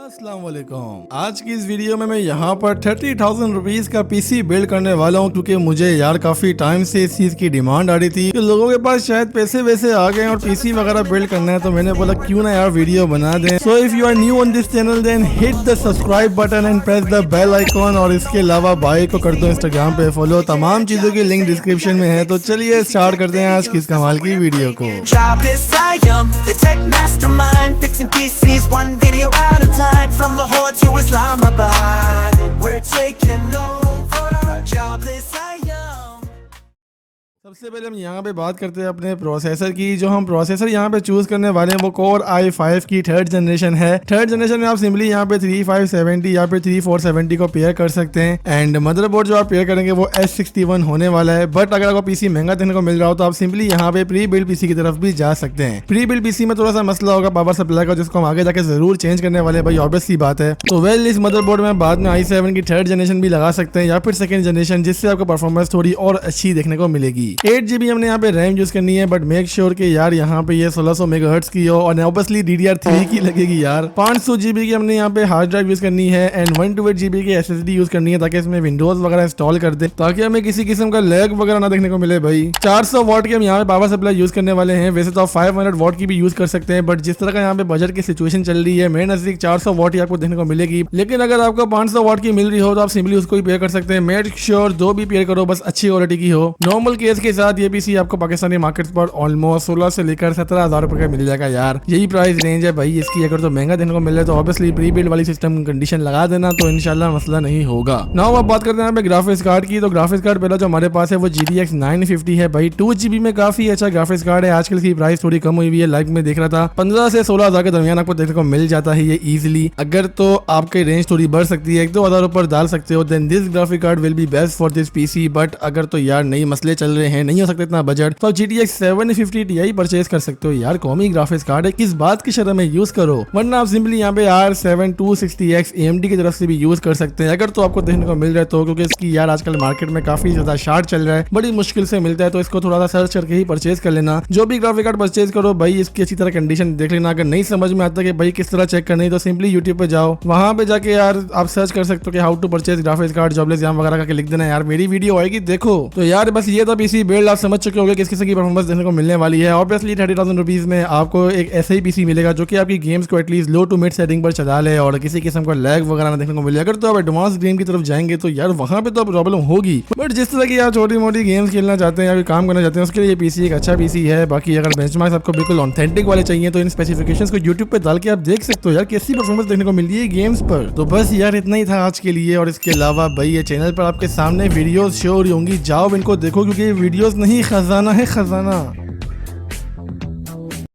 अस्सलाम वालेकुम। आज की इस वीडियो में मैं यहाँ पर 30,000 रुपीज का पीसी बिल्ड करने वाला हूँ, क्योंकि मुझे यार काफी टाइम से इस चीज की डिमांड आ रही थी कि लोगों के पास शायद पैसे वैसे आ गए और पीसी वगैरह बिल्ड करना है, तो मैंने बोला क्यों ना यार वीडियो बना दें। So if you are new on this channel then hit the subscribe button and press the bell icon, और इसके अलावा भाई को कर दो इंस्टाग्राम पे फॉलो। तमाम चीजों की लिंक डिस्क्रिप्शन में है। तो चलिए स्टार्ट करते हैं आज की इस कमाल की वीडियो को। Jobless, Zaiam, the tech mastermind, fixing PCs one video at a time. From Lahore to Islamabad, we're taking over. Jobless, Zaiam. सबसे पहले हम यहाँ पे बात करते हैं अपने प्रोसेसर की। जो हम प्रोसेसर यहाँ पे चूज करने वाले हैं वो कोर i5 की थर्ड जनरेशन है। थर्ड जनरेशन में आप सिंपली यहाँ पे 3570 या फिर 3470 को पेयर कर सकते हैं। एंड मदरबोर्ड जो आप पेयर करेंगे वो S61 होने वाला है। बट अगर आपको पीसी महंगा देखने को मिल रहा हो तो आप सिंपली यहाँ पे प्री बिल्ड पीसी की तरफ भी जा सकते हैं। प्री बिल्ड पीसी में थोड़ा सा मसला होगा पावर सप्लाई का, जिसको हम आगे जाके जरूर चेंज करने वाले हैं भाई, ऑब्वियस सी बात है। तो वेल इस मदरबोर्ड में बाद में i7 की थर्ड जनरेशन भी लगा सकते हैं या फिर सेकंड जनरेशन, जिससे आपको परफॉर्मेंस थोड़ी और अच्छी देखने को मिलेगी। 8GB हमने यहाँ पे रैम यूज करनी है, बट मेक श्योर कि यार यहाँ पे ये 1600 मेगाहर्ट्ज की हो, और ऑब्वियसली DDR3 की लगेगी यार। 500GB की हमने यहाँ पे हार्ड ड्राइव यूज करनी है एंड 128GB की SSD यूज करनी है, ताकि इसमें विंडोज वगैरह इंस्टॉल कर दे, ताकि हमें किसी किस्म का लैग वगैरह ना देखने को मिले भाई। 400 वाट की हम यहाँ पे पावर सप्लाई यूज करने वाले हैं। वैसे तो आप 500 वाट की भी यूज कर सकते हैं, बट जिस तरह का यहाँ पे बजट की सिचुएशन चल रही है, मेरे नजदीक 400 वाट ही आपको देखने को मिलेगी। लेकिन अगर आपको 500 वाट की मिल रही हो तो आप सिंपली उसको ही पेयर कर सकते हैं। मेक श्योर 2 भी पेयर करो, बस अच्छी क्वालिटी की हो। नॉर्मल केस के साथ ये पीसी आपको पाकिस्तानी मार्केट पर ऑलमोस्ट 16 से लेकर 17,000 रुपए का मिल जाएगा यार। यही प्राइस रेंज है भाई इसकी। अगर तो महंगा देने को मिल रहा है तो ऑब्वियसली प्री बिल्ड वाली सिस्टम कंडीशन लगा देना, तो इंशाल्लाह मसला नहीं होगा। नाउ अब बात करते हैं ग्राफिक्स कार्ड की। तो ग्राफिक्स कार्ड पहला जो हमारे पास है वो GTX 950 है भाई। 2GB में काफी अच्छा ग्राफिक्स कार्ड है। आजकल की प्राइस थोड़ी कम हुई हुई है, लाइव में देख रहा था 15 से 16,000 के दरमियान आपको देखने को मिल जाता है ये इजिली। अगर तो आपकी रेंज थोड़ी बढ़ सकती है, 1-2 हजार ऊपर डाल सकते हो, then this graphic card will be best for this PC. But अगर तो यार नई मसले चल रहे हैं, नहीं हो सकता इतना बजट, तो GTX 750 Ti परचेज कर सकते हो यार। कौमी ग्राफिक्स कार्ड है, किस बात की शर्म में यूज करो, वरना आप सिंपली यहाँ पे R7 260X AMD की तरफ से भी यूज कर सकते हैं, अगर तो आपको देखने को मिल रहा है तो। क्योंकि इसकी यार आजकल मार्केट में काफी ज्यादा शार्ट चल रहा है, बड़ी मुश्किल से मिलता है, तो इसको थोड़ा सा सर्च करके ही परचेज कर लेना। जो भी ग्राफिक कार्ड परचेज करो भाई, इसकी अच्छी तरह कंडीशन देख लेना। अगर नहीं समझ में आता कि भाई किस तरह चेक करनी, तो सिंपली यूट्यूब पे जाओ, वहां पे जाके यार आप सर्च कर सकते हो कि how to purchase graphics card jobless ज़ायम वगैरह करके लिख देना यार, मेरी वीडियो आएगी देखो। तो यार बस ये था पीसी बिल्ड, आप समझ चुके होंगे किस किस्म की परफॉर्मेंस देखने को मिलने वाली है। ऑब्वियसली 30,000 रुपीज में आपको एक ऐसा ही पीसी मिलेगा जो कि आपकी गेम्स को at least low to mid setting पर चला ले और किसी किस्म का लैग वगैरह ना देखने को मिले। अगर तो आप एडवांस गेम की तरफ जाएंगे तो यार वहां पे तो प्रॉब्लम होगी, बट जिस तरह की आप छोटी मोटी गेम्स खेलना चाहते हैं या काम करना चाहते हैं, उसके लिए ये पीसी एक अच्छा पीसी है। बाकी अगर बेंचमार्क्स आपको बिल्कुल ऑथेंटिक वाले चाहिए तो इन स्पेसिफिकेशंस को यूट्यूब पे डाल के आप देख सकते हो यार कैसी परफॉर्मेंस देखने को मिल रही है गेम्स पर। तो बस यार इतना ही था आज के लिए, और इसके अलावा भाई ये चैनल पर आपके सामने वीडियोस शो हो रही होंगी, जाओ इनको देखो, क्योंकि वीडियोस नहीं खजाना है, खजाना।